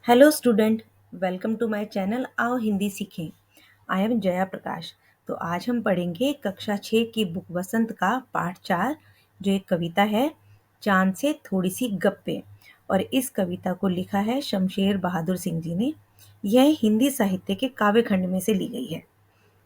Hello student, welcome to my channel आओ हिंदी सीखें। I am Jaya Prakash. तो आज हम पढ़ेंगे कक्षा 6 की बुक वसंत का पाठ 4, जो एक कविता है चांद से थोड़ी सी गप्पे। और इस कविता को लिखा है शमशेर बहादुर सिंह जी ने। यह हिंदी साहित्य के काव्य खंड में से ली गई है।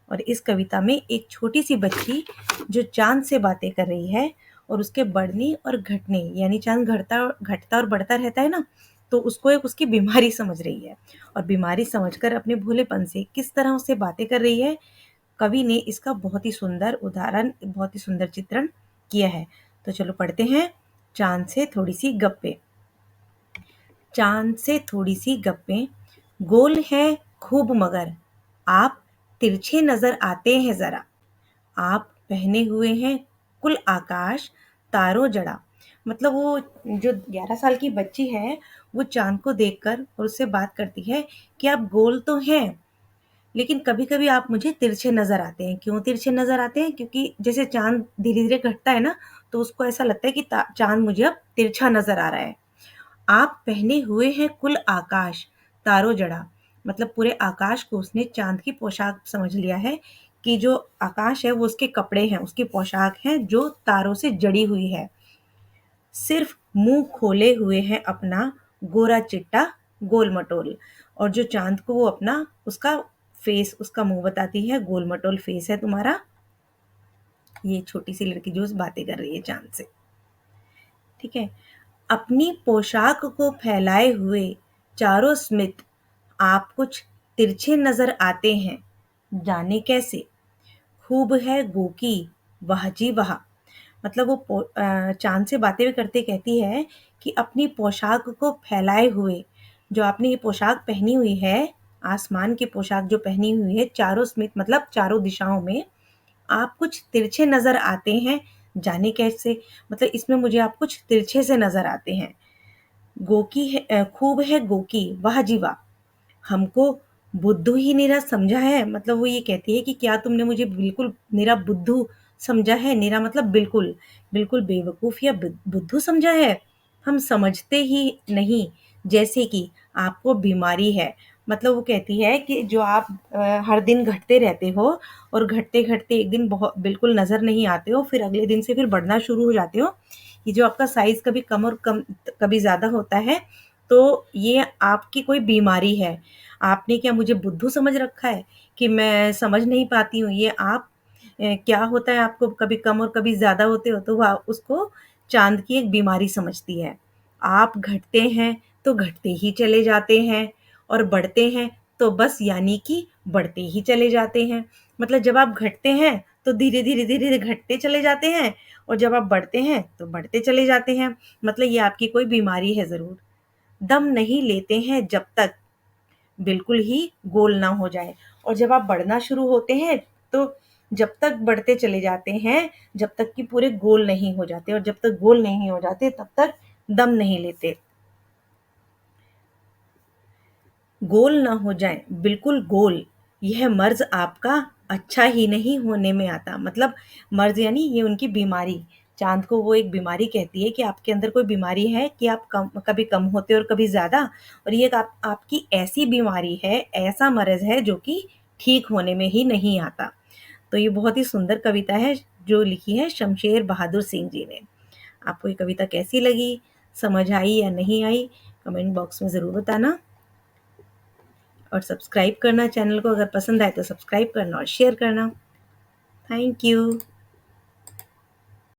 और इस कविता में एक छोटी सी बच्ची जो चांद से बातें कर रही है और उसके बढ़ने और घटने, यानी चांद घटता घटता और बढ़ता रहता है ना, तो उसको एक उसकी बीमारी समझ रही है। और बीमारी समझकर अपने भोलेपन से किस तरह उससे बातें कर रही है, कवि ने इसका बहुत ही सुंदर उदाहरण, बहुत ही सुंदर चित्रण किया है। तो चलो पढ़ते हैं। चांद से थोड़ी सी गप्पे। चांद से थोड़ी सी गप्पे, गोल है खूब मगर आप तिरछे नजर आते हैं जरा। आप पहने हुए हैं कुल आकाश तारों जड़ा। मतलब वो जो 11 साल की बच्ची है, वो चांद को देखकर और उससे बात करती है कि आप गोल तो हैं, लेकिन कभी कभी आप मुझे तिरछे नजर आते हैं। क्यों तिरछे नजर आते हैं? क्योंकि जैसे चांद धीरे धीरे घटता है ना, तो उसको ऐसा लगता है कि चांद मुझे अब तिरछा नजर आ रहा है। आप पहने हुए हैं कुल आकाश तारों जड़ा। मतलब पूरे आकाश को उसने चांद की पोशाक समझ लिया है कि जो आकाश है वो उसके कपड़े हैं, उसकी पोशाक है जो तारों से जड़ी हुई है। सिर्फ मुंह खोले हुए है अपना गोरा चिट्टा गोल मटोल। और जो चांद को वो अपना उसका फेस, उसका मुंह बताती है, गोल मटोल फेस है तुम्हारा। ये छोटी सी लड़की जो बातें कर रही है चांद से, ठीक है। अपनी पोशाक को फैलाए हुए चारों स्मित आप कुछ तिरछे नजर आते हैं, जाने कैसे। खूब है गोकी वाह जी वाह। मतलब वो चांद से बातें भी करते कहती है कि अपनी पोशाक को फैलाए हुए, जो आपने ये पोशाक पहनी हुई है, आसमान की पोशाक जो पहनी हुई है चारों स्मित मतलब चारों दिशाओं में, आप कुछ तिरछे नजर आते हैं, जाने कैसे। मतलब इसमें मुझे आप कुछ तिरछे से नजर आते हैं। गोकी है खूब है गोकी वाह जी वाह। हमको बुद्धू ही निरा समझा है। मतलब वो ये कहती है कि क्या तुमने मुझे बिल्कुल निरा बुद्धू समझा है। निरा मतलब बिल्कुल, बिल्कुल बेवकूफ या बुद्धू समझा है। हम समझते ही नहीं, जैसे कि आपको बीमारी है। मतलब वो कहती है कि जो आप हर दिन घटते रहते हो और घटते घटते एक दिन बहुत बिल्कुल नजर नहीं आते हो, फिर अगले दिन से फिर बढ़ना शुरू हो जाते हो। ये जो आपका साइज कभी कम और कम कभी ज्यादा होता है, तो ये आपकी कोई बीमारी है। आपने क्या मुझे बुद्धू समझ रखा है कि मैं समझ नहीं पाती हूँ? ये आप क्या होता है आपको, कभी कम और कभी ज्यादा होते हो, तो वह उसको चांद की एक बीमारी समझती है। आप घटते हैं तो घटते ही चले जाते हैं, और बढ़ते हैं तो बस यानी कि बढ़ते ही चले जाते हैं। मतलब जब आप घटते हैं तो धीरे धीरे धीरे धीरे घटते चले जाते हैं, और जब आप बढ़ते हैं तो बढ़ते चले जाते हैं। मतलब ये आपकी कोई बीमारी है जरूर। दम नहीं लेते हैं जब तक बिल्कुल ही गोल ना हो जाए। और जब आप बढ़ना शुरू होते हैं तो जब तक बढ़ते चले जाते हैं, जब तक कि पूरे गोल नहीं हो जाते, और जब तक गोल नहीं हो जाते तब तक दम नहीं लेते। गोल ना हो जाए बिल्कुल गोल, यह मर्ज आपका अच्छा ही नहीं होने में आता। मतलब मर्ज यानी ये उनकी बीमारी। चांद को वो एक बीमारी कहती है कि आपके अंदर कोई बीमारी है कि आप कभी कम होते और कभी ज्यादा। और ये एक आपकी ऐसी बीमारी है, ऐसा मर्ज है जो कि ठीक होने में ही नहीं आता। तो ये बहुत ही सुंदर कविता है जो लिखी है शमशेर बहादुर सिंह जी ने। आपको ये कविता कैसी लगी, समझ आई या नहीं आई, कमेंट बॉक्स में ज़रूर बताना। और सब्सक्राइब करना चैनल को, अगर पसंद आए तो सब्सक्राइब करना और शेयर करना। Thank you.